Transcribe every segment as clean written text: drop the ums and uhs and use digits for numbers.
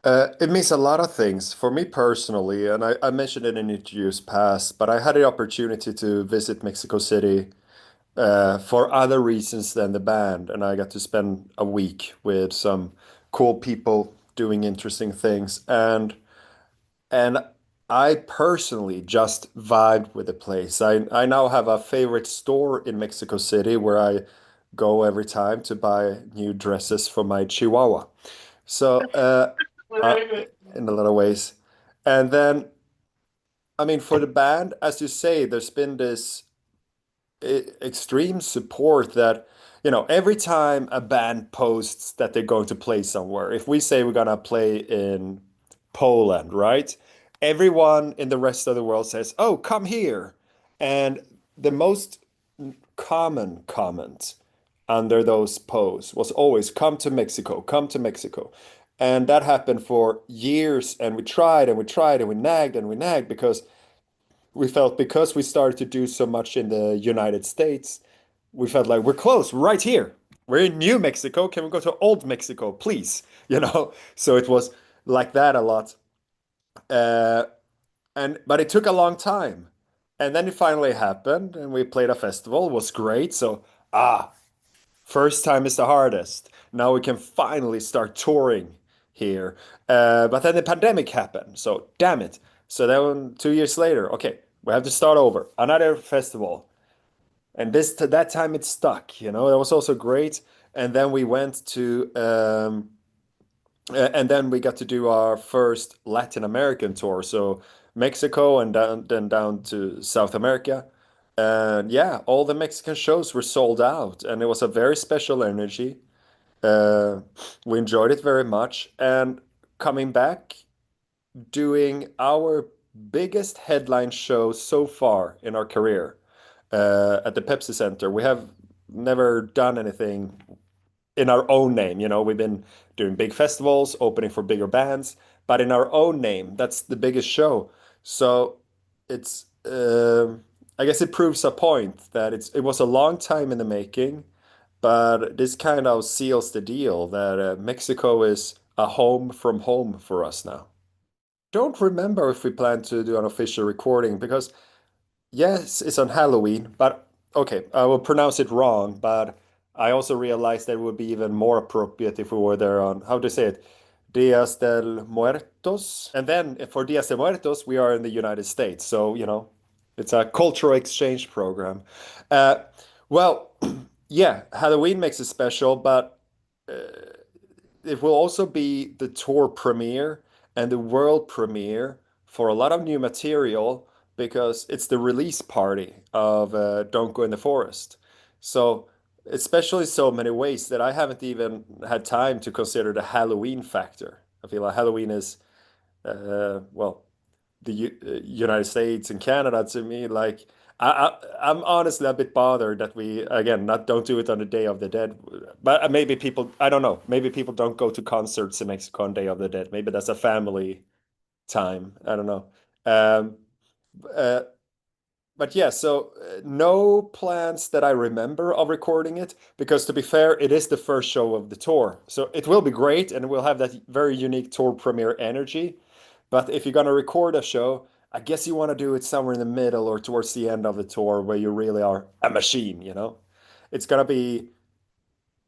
It means a lot of things for me personally, and I mentioned it in interviews past, but I had the opportunity to visit Mexico City for other reasons than the band, and I got to spend a week with some cool people doing interesting things, and I personally just vibed with the place. I now have a favorite store in Mexico City where I go every time to buy new dresses for my Chihuahua. So, uh, in a lot of ways. And then, I mean, for the band, as you say, there's been this extreme support that, every time a band posts that they're going to play somewhere, if we say we're gonna play in Poland, right? Everyone in the rest of the world says, "Oh, come here." And the most common comment under those posts was always, "Come to Mexico, come to Mexico." And that happened for years, and we tried and we tried and we nagged and we nagged because we felt because we started to do so much in the United States, we felt like we're close, we're right here. We're in New Mexico. Can we go to Old Mexico, please? So it was like that a lot. Uh, and but it took a long time. And then it finally happened, and we played a festival. It was great. So, first time is the hardest. Now we can finally start touring here. But then the pandemic happened. So, damn it. So then 2 years later, okay, we have to start over. Another festival. And that time it stuck, That was also great. And then we went to and then we got to do our first Latin American tour. So Mexico and then down to South America. And yeah, all the Mexican shows were sold out, and it was a very special energy. Uh, we enjoyed it very much. And coming back, doing our biggest headline show so far in our career at the Pepsi Center. We have never done anything in our own name. We've been doing big festivals, opening for bigger bands, but in our own name, that's the biggest show. So it's, I guess it proves a point that it was a long time in the making, but this kind of seals the deal that Mexico is a home from home for us now. Don't remember if we plan to do an official recording because yes, it's on Halloween, but okay, I will pronounce it wrong, but I also realized that it would be even more appropriate if we were there on, how to say it, Dias del Muertos. And then for Dias de Muertos, we are in the United States. So, it's a cultural exchange program. Uh, well, yeah, Halloween makes it special, but uh, it will also be the tour premiere and the world premiere for a lot of new material because it's the release party of Don't Go in the Forest. So, especially so many ways that I haven't even had time to consider the Halloween factor. I feel like Halloween is, well, the United States and Canada to me, like I'm honestly a bit bothered that we again not don't do it on the Day of the Dead. But maybe people, I don't know, maybe people don't go to concerts in Mexico on Day of the Dead. Maybe that's a family time. I don't know. Um, uh, but yeah, so no plans that I remember of recording it because to be fair, it is the first show of the tour. So it will be great and we'll have that very unique tour premiere energy. But if you're gonna record a show, I guess you want to do it somewhere in the middle or towards the end of the tour where you really are a machine. It's gonna be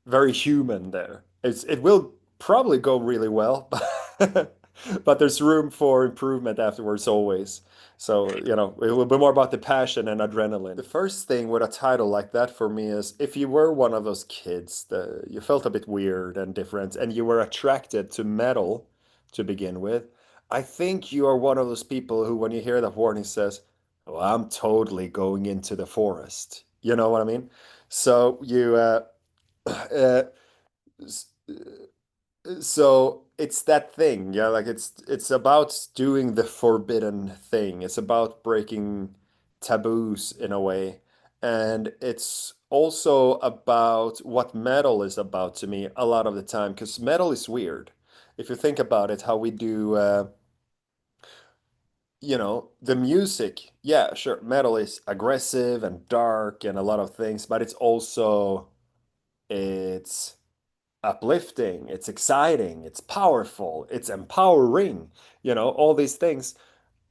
very human there. It will probably go really well, but there's room for improvement afterwards always. So, it will be more about the passion and adrenaline. The first thing with a title like that for me is if you were one of those kids that you felt a bit weird and different and you were attracted to metal to begin with, I think you are one of those people who, when you hear that warning, says, "Oh, I'm totally going into the forest." You know what I mean? So uh, s- so it's that thing, yeah, like it's about doing the forbidden thing. It's about breaking taboos in a way. And it's also about what metal is about to me a lot of the time, because metal is weird. If you think about it, how we do the music, yeah, sure, metal is aggressive and dark and a lot of things, but it's uplifting, it's exciting, it's powerful, it's empowering, all these things.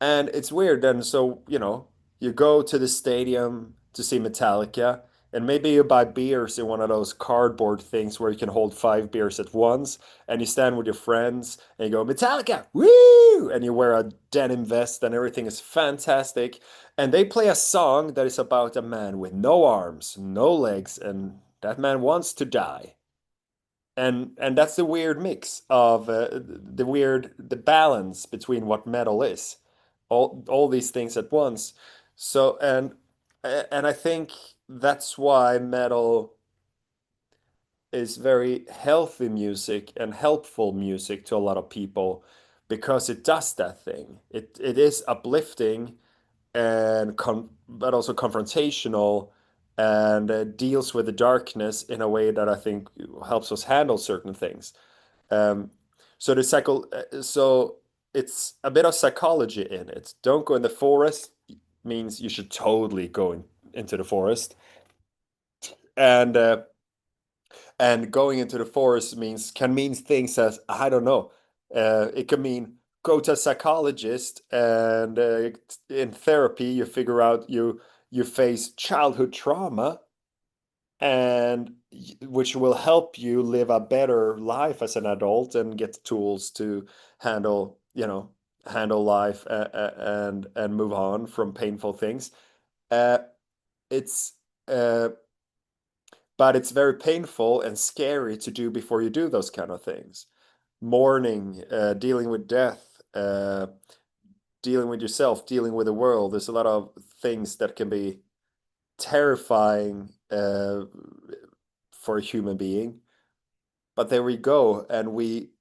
And it's weird. And so, you go to the stadium to see Metallica, and maybe you buy beers in one of those cardboard things where you can hold 5 beers at once, and you stand with your friends and you go, Metallica, woo! And you wear a denim vest, and everything is fantastic. And they play a song that is about a man with no arms, no legs, and that man wants to die. And that's the weird mix of the balance between what metal is, all these things at once. So and I think that's why metal is very healthy music and helpful music to a lot of people, because it does that thing. It is uplifting and but also confrontational, and deals with the darkness in a way that I think helps us handle certain things. Um, so it's a bit of psychology in it. Don't go in the forest means you should totally go into the forest, and going into the forest can mean things as, I don't know. It can mean go to a psychologist, and in therapy you figure out you face childhood trauma, and which will help you live a better life as an adult and get tools to handle, handle life, and move on from painful things. Uh, it's uh, but it's very painful and scary to do before you do those kind of things. Mourning, dealing with death, dealing with yourself, dealing with the world. There's a lot of things that can be terrifying for a human being. But there we go, and we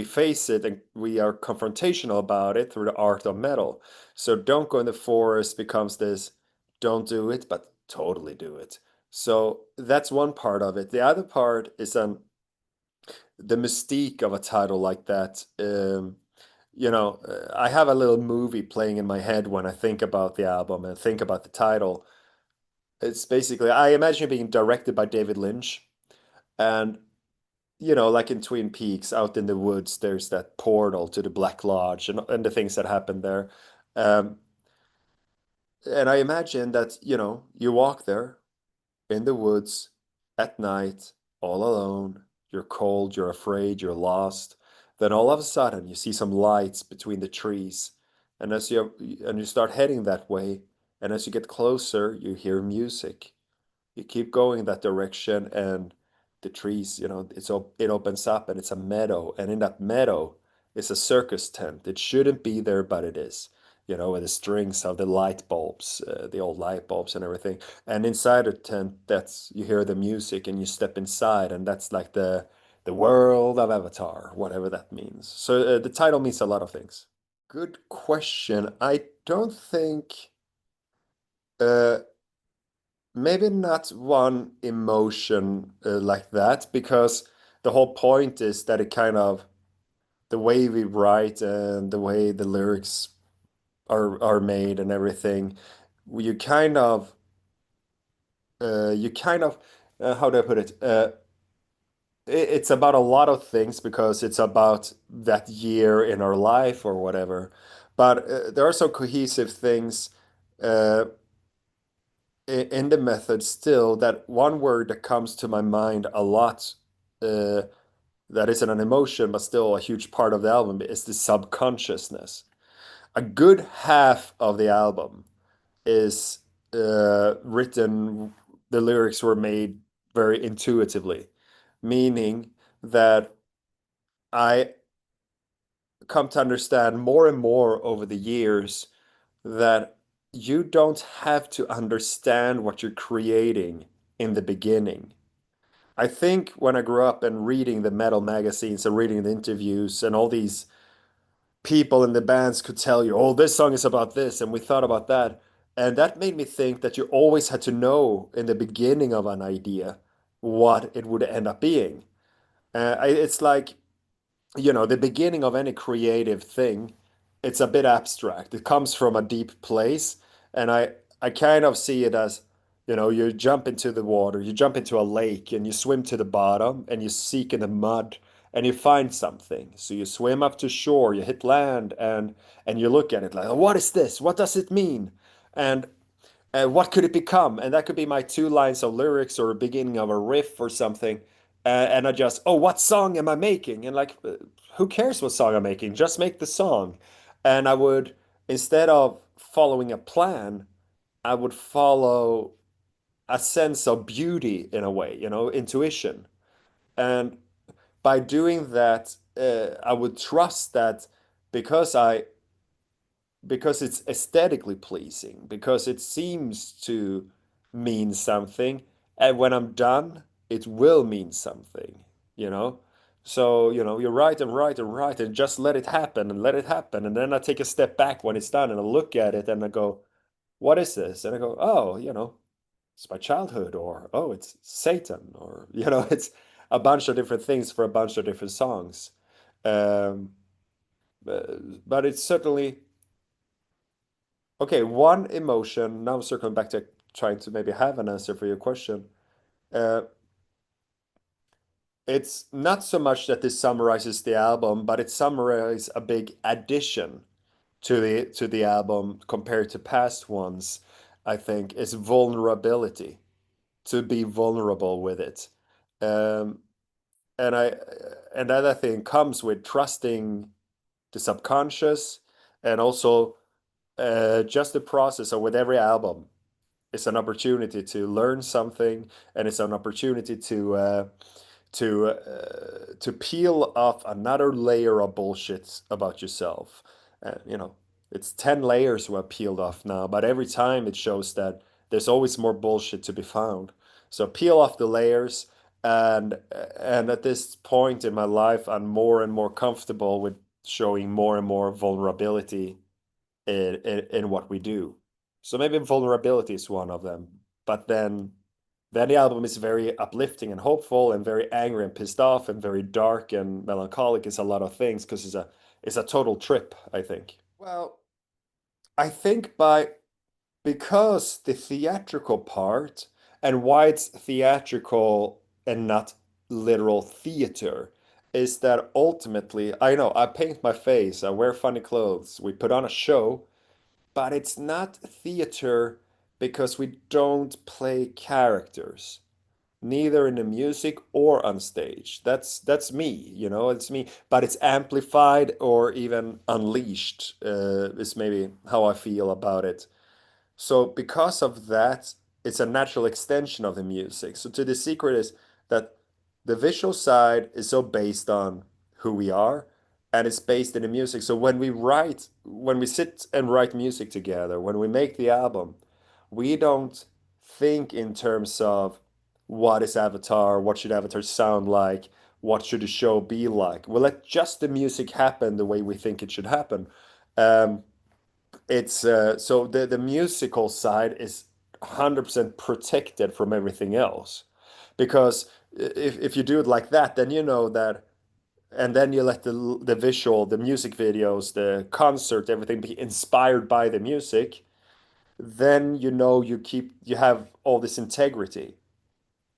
face it, and we are confrontational about it through the art of metal. So don't go in the forest becomes this, don't do it, but totally do it. So that's one part of it. The other part is the mystique of a title like that. I have a little movie playing in my head when I think about the album and think about the title. It's basically, I imagine it being directed by David Lynch. And like in Twin Peaks, out in the woods, there's that portal to the Black Lodge, and the things that happen there. Um, and I imagine that, you walk there in the woods at night, all alone. You're cold, you're afraid, you're lost. Then all of a sudden, you see some lights between the trees. And you start heading that way, and as you get closer, you hear music. You keep going in that direction, and the trees, it opens up, and it's a meadow, and in that meadow is a circus tent. It shouldn't be there, but it is. With the strings of the light bulbs, the old light bulbs and everything. And inside the tent, that's you hear the music, and you step inside, and that's like the world of Avatar, whatever that means. So the title means a lot of things. Good question. I don't think. Uh, Maybe not one emotion like that, because the whole point is that it kind of, the way we write and the way the lyrics are made and everything, you kind of, how do I put it? It's about a lot of things, because it's about that year in our life or whatever. But there are some cohesive things. Uh, in the method still, that one word that comes to my mind a lot, uh, that isn't an emotion but still a huge part of the album, is the subconsciousness. A good half of the album is written, the lyrics were made very intuitively, meaning that I come to understand more and more over the years that you don't have to understand what you're creating in the beginning. I think when I grew up and reading the metal magazines and reading the interviews, and all these people in the bands could tell you, oh, this song is about this, and we thought about that. And that made me think that you always had to know in the beginning of an idea what it would end up being. It's like, the beginning of any creative thing, it's a bit abstract. It comes from a deep place, and I kind of see it as, You know, you jump into the water, you jump into a lake and you swim to the bottom and you seek in the mud and you find something. So you swim up to shore, you hit land and you look at it like, "Oh, what is this? What does it mean? And what could it become?" And that could be my two lines of lyrics or a beginning of a riff or something. And I just, oh, what song am I making? And like, who cares what song I'm making? Just make the song. And I would, instead of following a plan, I would follow a sense of beauty in a way, you know, intuition. And by doing that, I would trust that because I because it's aesthetically pleasing, because it seems to mean something, and when I'm done, it will mean something, you know? So, you know, you write and write and write and just let it happen and let it happen. And then I take a step back when it's done and I look at it and I go, what is this? And I go, oh, you know, it's my childhood, or oh, it's Satan, or you know, it's a bunch of different things for a bunch of different songs. Um, uh, but it's certainly okay. One emotion. Now circling back to trying to maybe have an answer for your question. Uh, it's not so much that this summarizes the album, but it summarizes a big addition to the album compared to past ones. I think is vulnerability, to be vulnerable with it. Um, and I and that I think comes with trusting the subconscious and also just the process of with every album. It's an opportunity to learn something, and it's an opportunity to peel off another layer of bullshit about yourself. You know, it's 10 layers were peeled off now, but every time it shows that there's always more bullshit to be found. So peel off the layers, and at this point in my life, I'm more and more comfortable with showing more and more vulnerability in what we do. So maybe vulnerability is one of them. But then the album is very uplifting and hopeful and very angry and pissed off and very dark and melancholic. It's a lot of things because it's a total trip, I think. Well, I think by because the theatrical part and why it's theatrical and not literal theater is that ultimately, I know I paint my face, I wear funny clothes, we put on a show, but it's not theater because we don't play characters, neither in the music or on stage. That's me, you know, it's me, but it's amplified or even unleashed, is maybe how I feel about it. So because of that, it's a natural extension of the music. So to the secret is that the visual side is so based on who we are and it's based in the music. So when we sit and write music together, when we make the album, we don't think in terms of what is Avatar, what should Avatar sound like, what should the show be like. We let just the music happen the way we think it should happen. Um, it's so the musical side is 100% protected from everything else because if you do it like that, then you know that, and then you let the visual, the music videos, the concert, everything be inspired by the music, then you know you have all this integrity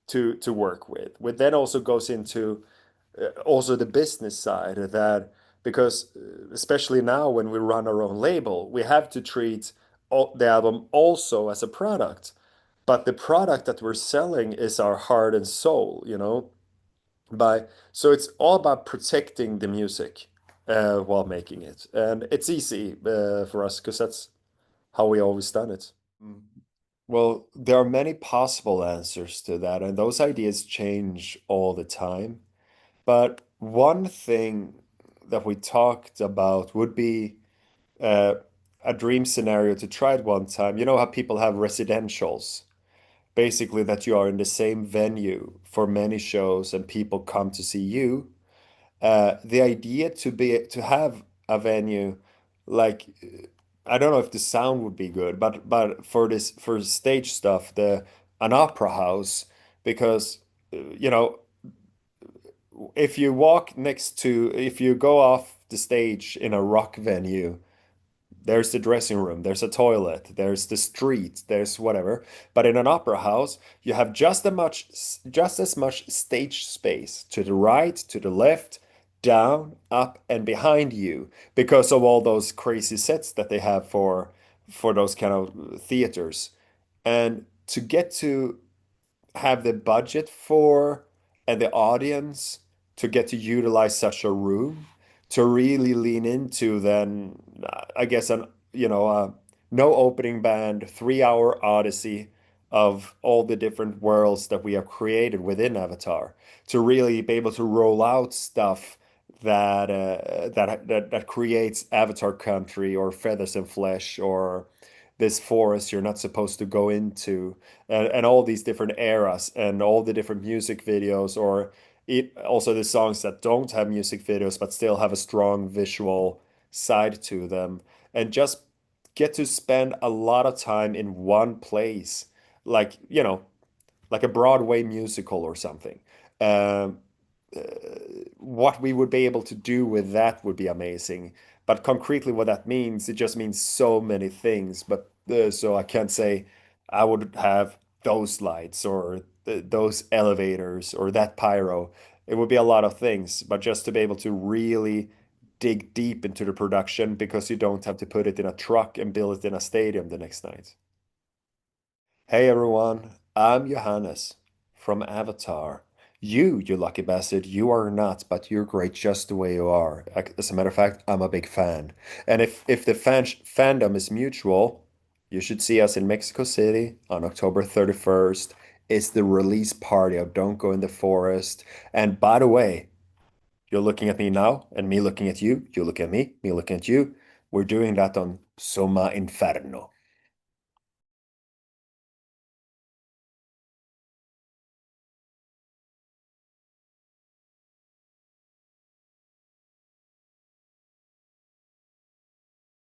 to work with. Which then also goes into also the business side of that, because especially now when we run our own label, we have to treat the album also as a product. But the product that we're selling is our heart and soul, you know. By so it's all about protecting the music while making it, and it's easy for us because that's how we always done it. Mm. Well, there are many possible answers to that, and those ideas change all the time. But one thing that we talked about would be uh, a dream scenario to try it one time. You know how people have residentials, basically that you are in the same venue for many shows and people come to see you. The idea to have a venue like I don't know if the sound would be good, but for this for stage stuff, the an opera house because you know if you walk next to, if you go off the stage in a rock venue, there's the dressing room, there's a toilet, there's the street, there's whatever. But in an opera house, you have just as much stage space to the right, to the left, down, up, and behind you because of all those crazy sets that they have for those kind of theaters. And to get to have the budget for and the audience to get to utilize such a room to really lean into then I guess an no opening band 3 hour odyssey of all the different worlds that we have created within Avatar to really be able to roll out stuff that creates Avatar country or feathers and flesh or this forest you're not supposed to go into and all these different eras and all the different music videos or also the songs that don't have music videos but still have a strong visual side to them and just get to spend a lot of time in one place like like a Broadway musical or something. Um, uh, what we would be able to do with that would be amazing. But concretely, what that means, it just means so many things. But so I can't say I would have those lights or those elevators or that pyro. It would be a lot of things. But just to be able to really dig deep into the production because you don't have to put it in a truck and build it in a stadium the next night. Hey everyone, I'm Johannes from Avatar. You lucky bastard, you are not, but you're great just the way you are. As a matter of fact, I'm a big fan. And if the fandom is mutual, you should see us in Mexico City on October 31st. It's the release party of Don't Go in the Forest. And by the way, you're looking at me now, and me looking at you. You look at me looking at you. We're doing that on Soma Inferno.